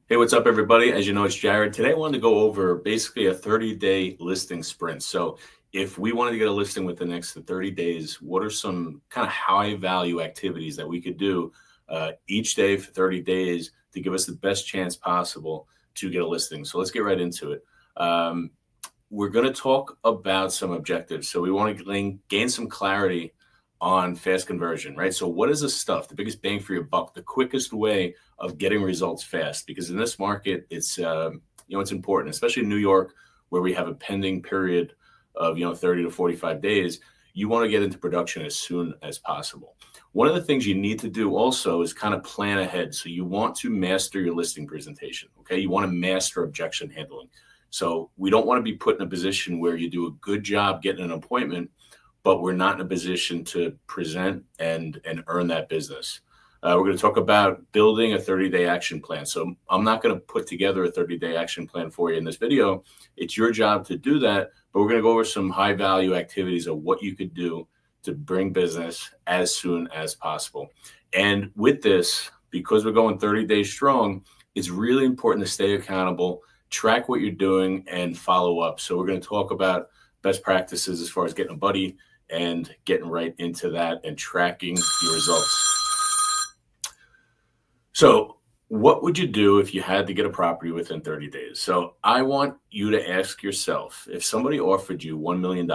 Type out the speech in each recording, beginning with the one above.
Hey, what's up, everybody? As you know, it's Jared. Today, I wanted to go over basically a 30-day listing sprint. So, if we wanted to get a listing within the next 30 days, what are some kind of high value activities that we could do each day for 30 days to give us the best chance possible to get a listing? So, let's get right into it. We're going to talk about some objectives. So, we want to gain some clarity on fast conversion, right? So what is the stuff, the biggest bang for your buck, the quickest way of getting results fast? Because in this market, it's it's important, especially in New York, where we have a pending period of 30 to 45 days. You want to get into production as soon as possible. One of the things you need to do also is kind of plan ahead. So you want to master your listing presentation. Okay, you want to master objection handling. So we don't want to be put in a position where you do a good job getting an appointment, but we're not in a position to present and earn that business. We're going to talk about building a 30-day action plan. So I'm not going to put together a 30-day action plan for you in this video. It's your job to do that, but we're going to go over some high-value activities of what you could do to bring business as soon as possible. And with this, because we're going 30 days strong, it's really important to stay accountable, track what you're doing, and follow up. So we're going to talk about best practices as far as getting a buddy and getting right into that and tracking your results. So what would you do if you had to get a property within 30 days? So I want you to ask yourself, if somebody offered you $1 million,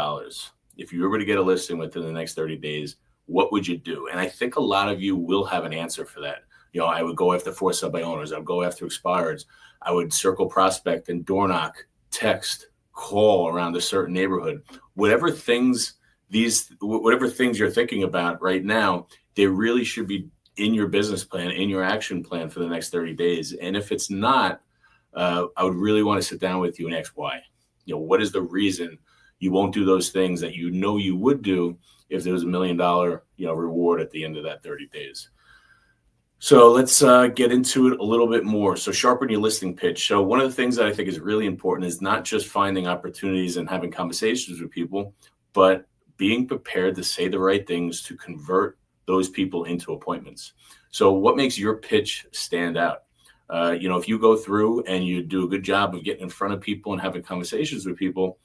if you were to get a listing within the next 30 days, what would you do? And I think a lot of you will have an answer for that. I would go after for sale by owners. I would go after expireds. I would circle prospect and door knock, text, call around a certain neighborhood. Whatever things you're thinking about right now, they really should be in your business plan, in your action plan for the next 30 days. And if it's not, I would really want to sit down with you and ask why. What is the reason you won't do those things that you would do if there was $1 million reward at the end of that 30 days? So let's get into it a little bit more. So sharpen your listing pitch. So one of the things that I think is really important is not just finding opportunities and having conversations with people, but being prepared to say the right things to convert those people into appointments. So what makes your pitch stand out? If you go through and you do a good job of getting in front of people and having conversations with people,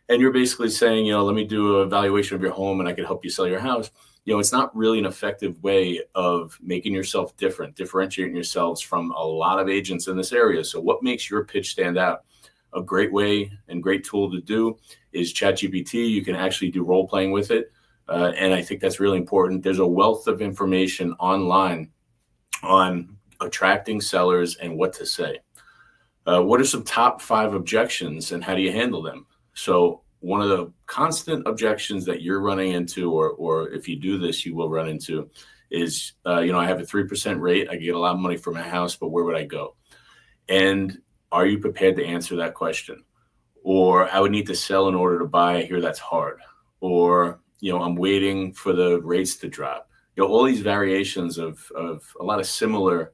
and you're basically saying, let me do an evaluation of your home and I can help you sell your house. It's not really an effective way of making yourself different, differentiating yourselves from a lot of agents in this area. So what makes your pitch stand out? A great way and great tool to do is ChatGPT. You can actually do role playing with it. And I think that's really important. There's a wealth of information online on attracting sellers and what to say. What are some top 5 objections and how do you handle them? So one of the constant objections that you're running into, or if you do this, you will run into is, I have a 3% rate. I get a lot of money for my house, but where would I go? And are you prepared to answer that question? Or I would need to sell in order to buy. I hear that's hard. Or, I'm waiting for the rates to drop. All these variations of a lot of similar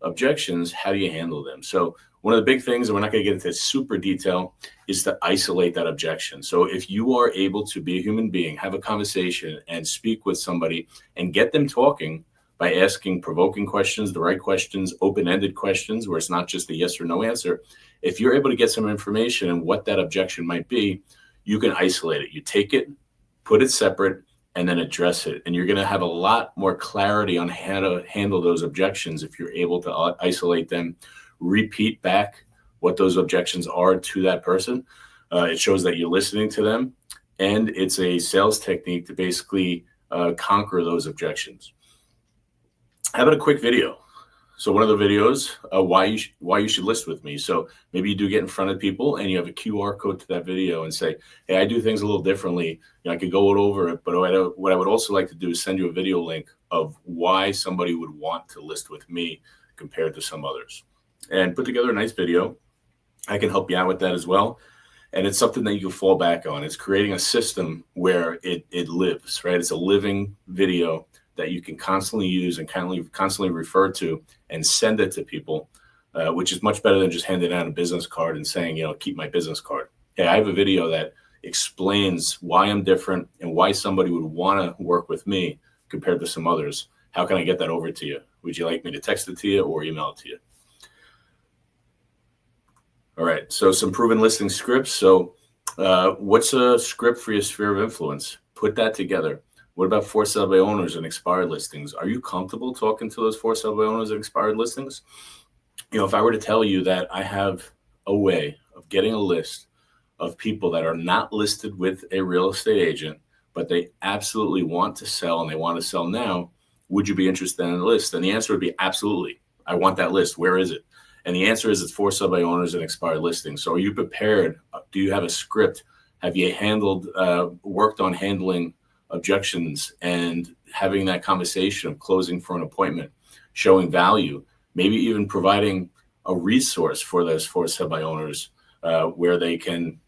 objections. How do you handle them? So one of the big things, and we're not going to get into super detail, is to isolate that objection. So if you are able to be a human being, have a conversation and speak with somebody and get them talking by asking provoking questions, the right questions, open-ended questions where it's not just a yes or no answer. If you're able to get some information and what that objection might be, you can isolate it. You take it, put it separate, and then address it. And you're going to have a lot more clarity on how to handle those objections if you're able to isolate them, repeat back what those objections are to that person. It shows that you're listening to them, and it's a sales technique to basically conquer those objections. How about a quick video? So one of the videos, why you should list with me. So maybe you do get in front of people and you have a QR code to that video and say, hey, I do things a little differently. I could go over it, but what I would also like to do is send you a video link of why somebody would want to list with me compared to some others. And put together a nice video. I can help you out with that as well. And it's something that you can fall back on. It's creating a system where it lives, right? It's a living video that you can constantly use and constantly refer to and send it to people, which is much better than just handing out a business card and saying, keep my business card. Hey, I have a video that explains why I'm different and why somebody would want to work with me compared to some others. How can I get that over to you? Would you like me to text it to you or email it to you? All right. So some proven listing scripts. So what's a script for your sphere of influence? Put that together. What about for sale by owners and expired listings? Are you comfortable talking to those for sale by owners and expired listings? If I were to tell you that I have a way of getting a list of people that are not listed with a real estate agent, but they absolutely want to sell and they want to sell now, would you be interested in the list? And the answer would be absolutely. I want that list. Where is it? And the answer is it's for sale by owners and expired listings. So are you prepared? Do you have a script? Have you worked on handling objections and having that conversation of closing for an appointment, showing value, maybe even providing a resource for those for sale by owners where they can,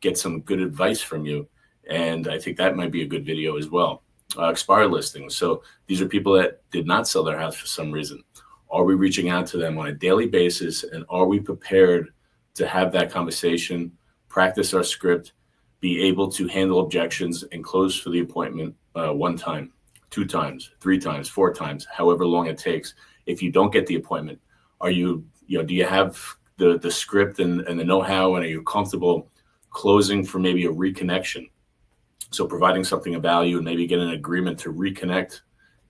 get some good advice from you. And I think that might be a good video as well. Expired listings. So these are people that did not sell their house for some reason. Are we reaching out to them on a daily basis? And are we prepared to have that conversation, practice our script, be able to handle objections and close for the appointment one time, 2 times, 3 times, 4 times, however long it takes. If you don't get the appointment, do you have the script and the know-how, and are you comfortable closing for maybe a reconnection? So providing something of value and maybe get an agreement to reconnect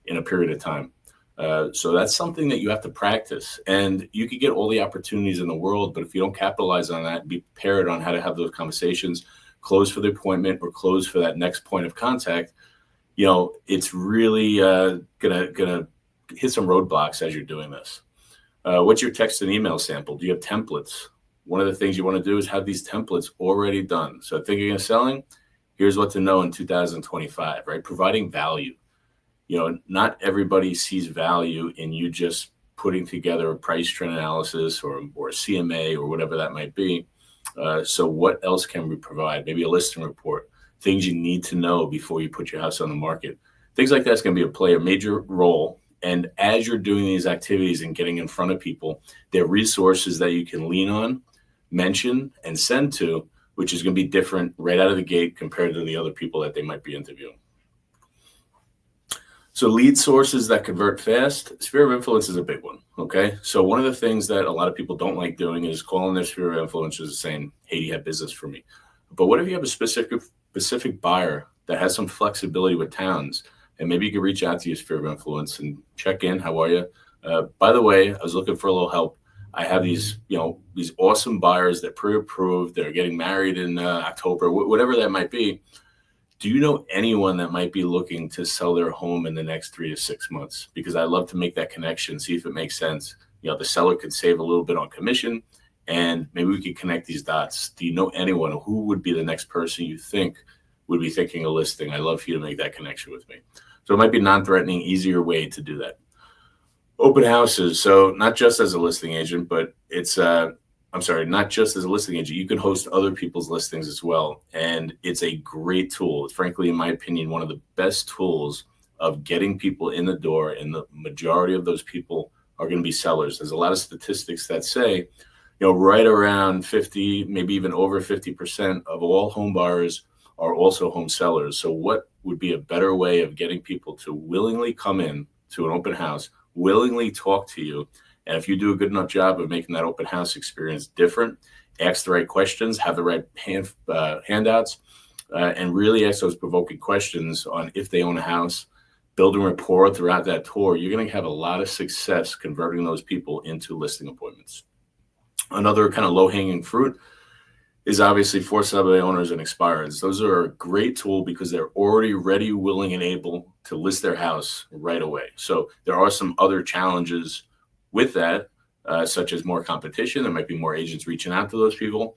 in a period of time. So that's something that you have to practice, and you could get all the opportunities in the world, but if you don't capitalize on that, be prepared on how to have those conversations, close for the appointment or close for that next point of contact, it's really gonna hit some roadblocks as you're doing this. What's your text and email sample? Do you have templates? One of the things you want to do is have these templates already done. So thinking of selling, here's what to know in 2025, right? Providing value. Not everybody sees value in you just putting together a price trend analysis or a CMA or whatever that might be. So what else can we provide? Maybe a listing report, things you need to know before you put your house on the market. Things like that's going to play a major role. And as you're doing these activities and getting in front of people, there are resources that you can lean on, mention, and send to, which is going to be different right out of the gate compared to the other people that they might be interviewing. So lead sources that convert fast, sphere of influence is a big one, okay? So one of the things that a lot of people don't like doing is calling their sphere of influence and saying, hey, do you have business for me? But what if you have a specific buyer that has some flexibility with towns, and maybe you can reach out to your sphere of influence and check in, how are you? By the way, I was looking for a little help. I have these awesome buyers that pre-approved, they're getting married in October, whatever that might be. Do you know anyone that might be looking to sell their home in the next 3 to 6 months? Because I love to make that connection, see if it makes sense. The seller could save a little bit on commission, and maybe we could connect these dots. Do you know anyone who would be the next person you think would be thinking of listing? I'd love for you to make that connection with me. So it might be a non-threatening, easier way to do that. Open houses. So not just as a listing agent, but not just as a listing agent, you can host other people's listings as well. And it's a great tool. It's frankly, in my opinion, one of the best tools of getting people in the door. And the majority of those people are going to be sellers. There's a lot of statistics that say, right around 50, maybe even over 50% of all home buyers are also home sellers. So what would be a better way of getting people to willingly come in to an open house, willingly talk to you? And if you do a good enough job of making that open house experience different, ask the right questions, have the right handouts, and really ask those provoking questions on if they own a house, building rapport throughout that tour, you're going to have a lot of success converting those people into listing appointments. Another kind of low-hanging fruit is obviously for sale by owners and expireds. Those are a great tool because they're already ready, willing, and able to list their house right away. So there are some other challenges with that, such as more competition. There might be more agents reaching out to those people.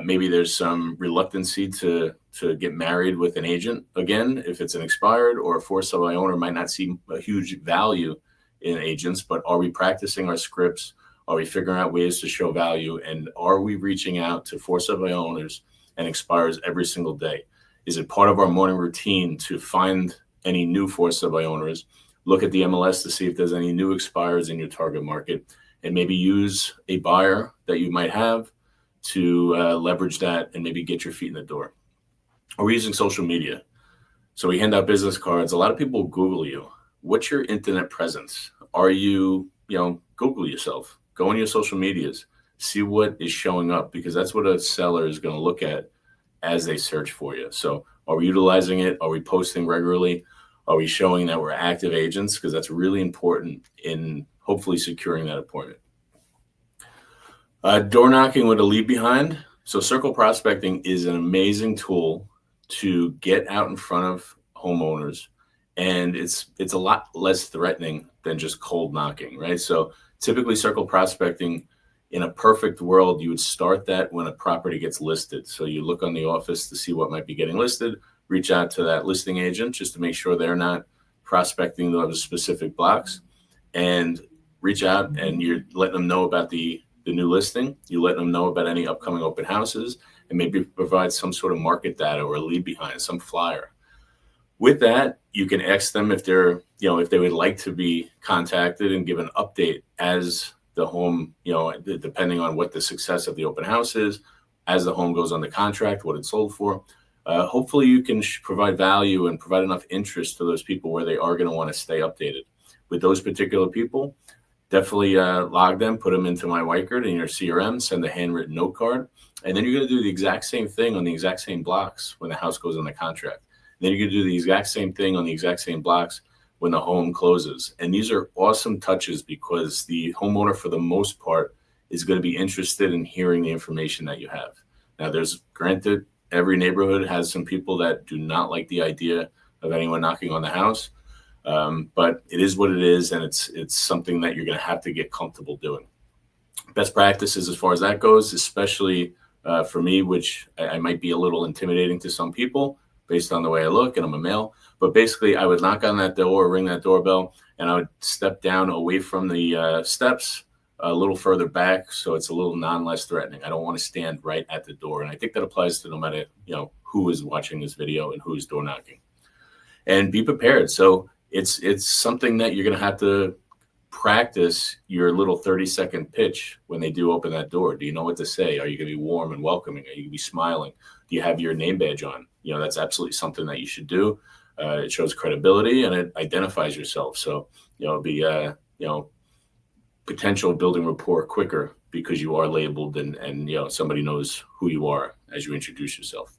Maybe there's some reluctancy to get married with an agent again, if it's an expired, or a for sale by owner might not see a huge value in agents. But are we practicing our scripts? Are we figuring out ways to show value? And are we reaching out to for sale by owners and expireds every single day? Is it part of our morning routine to find any new for sale by owners, look at the MLS to see if there's any new expireds in your target market, and maybe use a buyer that you might have to leverage that and maybe get your feet in the door? Are we using social media? So we hand out business cards. A lot of people Google you. What's your internet presence? Are you, Google yourself. Go on your social medias. see what is showing up, because that's what a seller is going to look at as they search for you. So are we utilizing it? Are we posting regularly? Are we showing that we're active agents? Because that's really important in hopefully securing that appointment. Door knocking with a leave behind. So circle prospecting is an amazing tool to get out in front of homeowners, and it's a lot less threatening than just cold knocking, right? So typically circle prospecting, in a perfect world, you would start that when a property gets listed. So you look on the office to see what might be getting listed, reach out to that listing agent just to make sure they're not prospecting those specific blocks, and reach out and you're letting them know about the new listing. You let them know about any upcoming open houses, and maybe provide some sort of market data or a leave behind, some flyer. With that, you can ask them if they're, if they would like to be contacted and give an update as the home, depending on what the success of the open house is, as the home goes under contract, what it's sold for. Hopefully you can provide value and provide enough interest to those people where they are going to want to stay updated. With those particular people, definitely log them, put them into my Whitecard in your CRM, send a handwritten note card, and then you're going to do the exact same thing on the exact same blocks when the house goes under contract. And then you're going to do the exact same thing on the exact same blocks when the home closes. And these are awesome touches because the homeowner, for the most part, is going to be interested in hearing the information that you have. Now, granted, every neighborhood has some people that do not like the idea of anyone knocking on the house. But it is what it is, and it's something that you're going to have to get comfortable doing. Best practices as far as that goes, especially for me, which I might be a little intimidating to some people based on the way I look, and I'm a male. But basically, I would knock on that door or ring that doorbell, and I would step down away from the steps a little further back, so it's a little less threatening. I don't want to stand right at the door, and I think that applies to no matter who is watching this video and who is door knocking. And be prepared. So it's something that you're going to have to practice your little 30-second pitch when they do open that door. Do you know what to say? Are you going to be warm and welcoming? Are you going to be smiling? Do you have your name badge on? That's absolutely something that you should do. It shows credibility and it identifies yourself. So, it'll be, potential building rapport quicker because you are labeled and somebody knows who you are as you introduce yourself.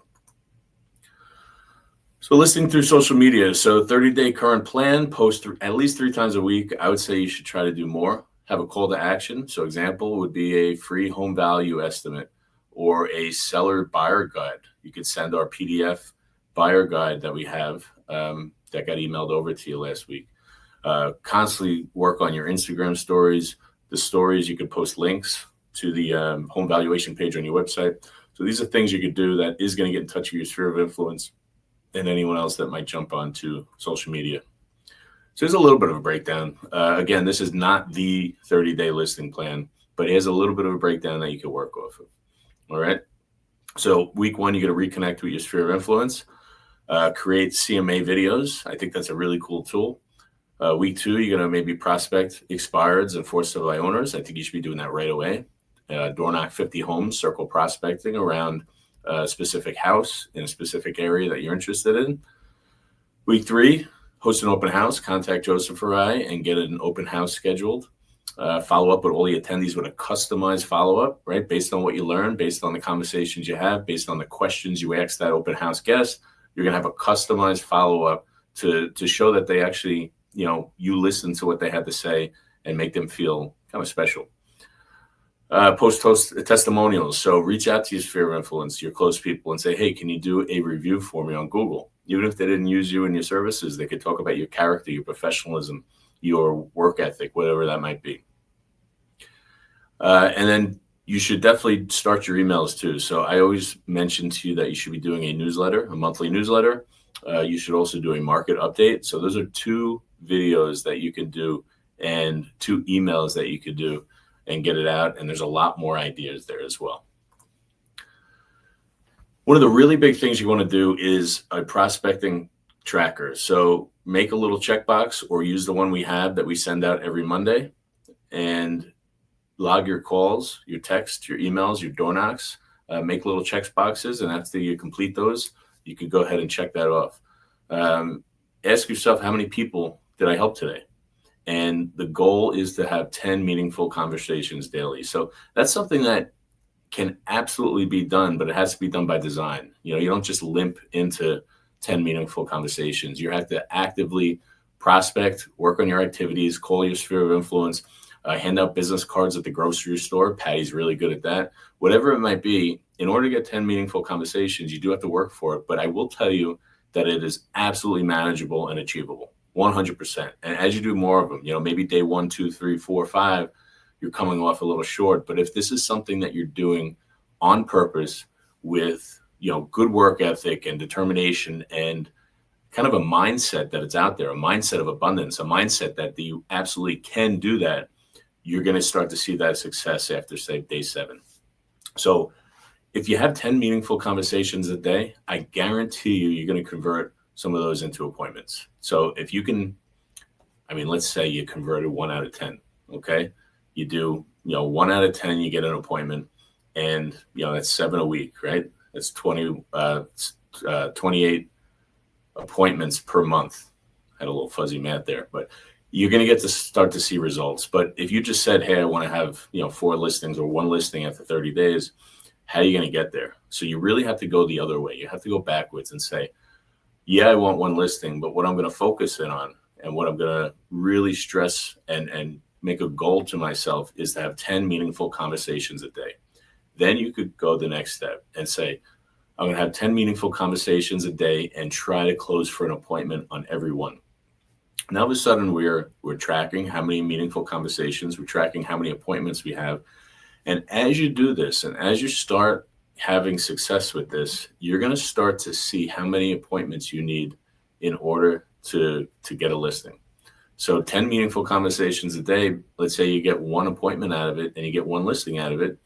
So listing through social media. So 30-day current plan, post at least 3 times a week. I would say you should try to do more. Have a call to action. So example would be a free home value estimate or a seller buyer guide. You could send our PDF buyer guide that we have that got emailed over to you last week. Constantly work on your Instagram stories. The stories, you could post links to the home valuation page on your website. So these are things you could do that is going to get in touch with your sphere of influence and anyone else that might jump onto social media. So there's a little bit of a breakdown. Again, this is not the 30-day listing plan, but here's a little bit of a breakdown that you can work off of. All right. So week 1, you're going to reconnect with your sphere of influence, create CMA videos. I think that's a really cool tool. Week 2, you're going to maybe prospect expireds and forced to buy owners. I think you should be doing that right away. Door knock 50 homes, circle prospecting around a specific house in a specific area that you're interested in. Week 3, host an open house, contact Joseph or I and get an open house scheduled. Follow up with all the attendees with a customized follow-up, right? Based on what you learn, based on the conversations you have, based on the questions you ask that open house guest, you're going to have a customized follow-up to show that they actually, you listen to what they had to say and make them feel kind of special. Post testimonials. So reach out to your sphere of influence, your close people, and say, hey, can you do a review for me on Google? Even if they didn't use you in your services, they could talk about your character, your professionalism, your work ethic, whatever that might be. And then you should definitely start your emails too. So I always mention to you that you should be doing a newsletter, a monthly newsletter. You should also do a market update. So those are 2 videos that you can do and 2 emails that you could do and get it out. And there's a lot more ideas there as well. One of the really big things you want to do is a prospecting tracker. So make a little checkbox or use the one we have that we send out every Monday and log your calls, your texts, your emails, your door knocks, make little check boxes. And after you complete those, you can go ahead and check that off. Ask yourself, how many people did I help today? And the goal is to have 10 meaningful conversations daily. So that's something that can absolutely be done, but it has to be done by design. You don't just limp into 10 meaningful conversations. You have to actively prospect, work on your activities, call your sphere of influence, hand out business cards at the grocery store. Patty's really good at that. Whatever it might be, in order to get 10 meaningful conversations, you do have to work for it. But I will tell you that it is absolutely manageable and achievable, 100%. And as you do more of them, maybe day 1, 2, 3, 4, 5, you're coming off a little short. But if this is something that you're doing on purpose with, good work ethic and determination and kind of a mindset that it's out there, a mindset of abundance, a mindset that you absolutely can do that, you're going to start to see that success after, say, day 7. So if you have 10 meaningful conversations a day, I guarantee you're going to convert some of those into appointments. So if you can, let's say you converted 1 out of 10, okay? You do, 1 out of 10, you get an appointment, and, that's 7 a week, right? That's 28 appointments per month. I had a little fuzzy math there, but you're going to get to start to see results. But if you just said, hey, I want to have, 4 listings or 1 listing after 30 days, how are you going to get there? So you really have to go the other way. You have to go backwards and say, yeah, I want 1 listing, but what I'm going to focus in on and what I'm going to really stress and make a goal to myself is to have 10 meaningful conversations a day. Then you could go the next step and say, I'm going to have 10 meaningful conversations a day and try to close for an appointment on every one. Now, all of a sudden, we're tracking how many meaningful conversations, we're tracking how many appointments we have. And as you do this, and as you start having success with this, you're going to start to see how many appointments you need in order to get a listing. So 10 meaningful conversations a day, let's say you get 1 appointment out of it and you get 1 listing out of it.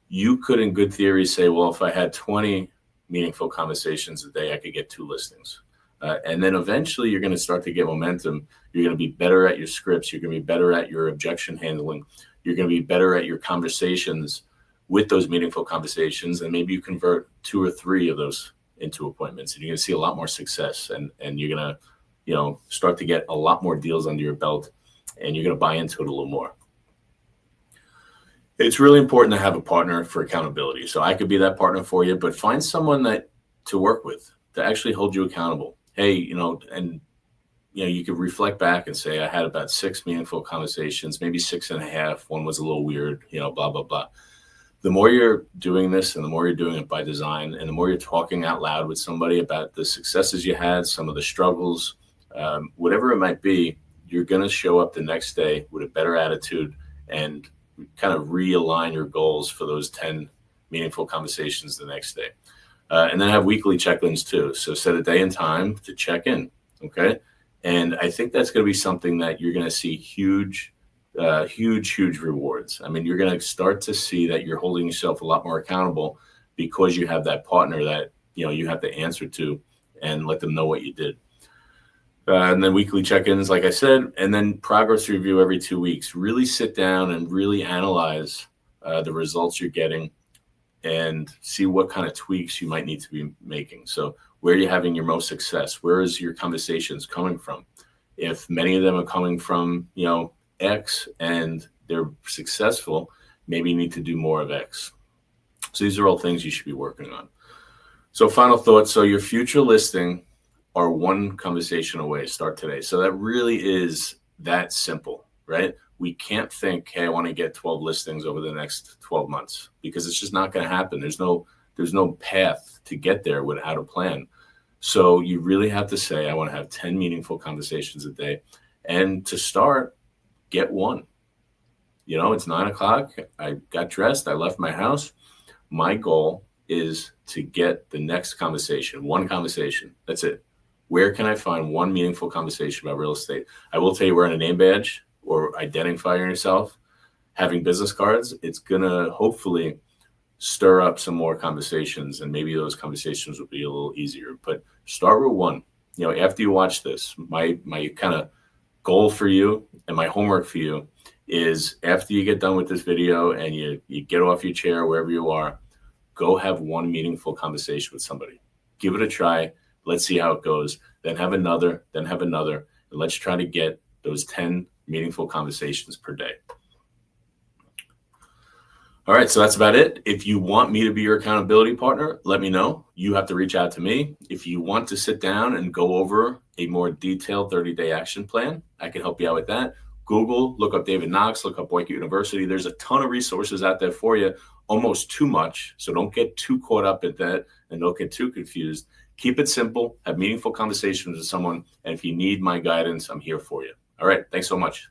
You could, in good theory, say, well, if I had 20 meaningful conversations a day, I could get 2 listings. And then eventually you're going to start to get momentum. You're going to be better at your scripts. You're going to be better at your objection handling. You're going to be better at your conversations with those meaningful conversations. And maybe you convert 2 or 3 of those into appointments, and you're going to see a lot more success. And you're going to, start to get a lot more deals under your belt, and you're going to buy into it a little more. It's really important to have a partner for accountability. So I could be that partner for you, but find someone to work with, to actually hold you accountable. Hey, you could reflect back and say, I had about 6 meaningful conversations, maybe 6.5. 1 was a little weird, blah, blah, blah. The more you're doing this and the more you're doing it by design, and the more you're talking out loud with somebody about the successes you had, some of the struggles, whatever it might be, you're going to show up the next day with a better attitude and kind of realign your goals for those 10 meaningful conversations the next day. And then have weekly check-ins too. So set a day and time to check in. Okay. And I think that's going to be something that you're going to see huge rewards. You're going to start to see that you're holding yourself a lot more accountable because you have that partner that, you have to answer to and let them know what you did. And then weekly check-ins, like I said, and then progress review every 2 weeks. Really sit down and really analyze the results you're getting and see what kind of tweaks you might need to be making. So where are you having your most success? Where is your conversations coming from? If many of them are coming from, X and they're successful, maybe you need to do more of X. So these are all things you should be working on. So final thoughts. So your future listing are 1 conversation away. Start today. So that really is that simple, right? We can't think, hey, I want to get 12 listings over the next 12 months because it's just not going to happen. There's no path to get there without a plan. So you really have to say, I want to have 10 meaningful conversations a day. And to start, get 1. It's 9 o'clock. I got dressed. I left my house. My goal is to get the next conversation, 1 conversation. That's it. Where can I find 1 meaningful conversation about real estate? I will tell you, wearing a name badge or identifying yourself, having business cards, it's going to hopefully stir up some more conversations, and maybe those conversations will be a little easier. But start with 1. After you watch this, my kind of goal for you and my homework for you is, after you get done with this video and you get off your chair, wherever you are, go have 1 meaningful conversation with somebody. Give it a try. Let's see how it goes. Then have another, and let's try to get those 10 meaningful conversations per day. All right, so that's about it. If you want me to be your accountability partner, let me know. You have to reach out to me. If you want to sit down and go over a more detailed 30-day action plan, I can help you out with that. Google, look up David Knox, look up Boyka University. There's a ton of resources out there for you, almost too much. So don't get too caught up in that and don't get too confused. Keep it simple, have meaningful conversations with someone. And if you need my guidance, I'm here for you. All right, thanks so much.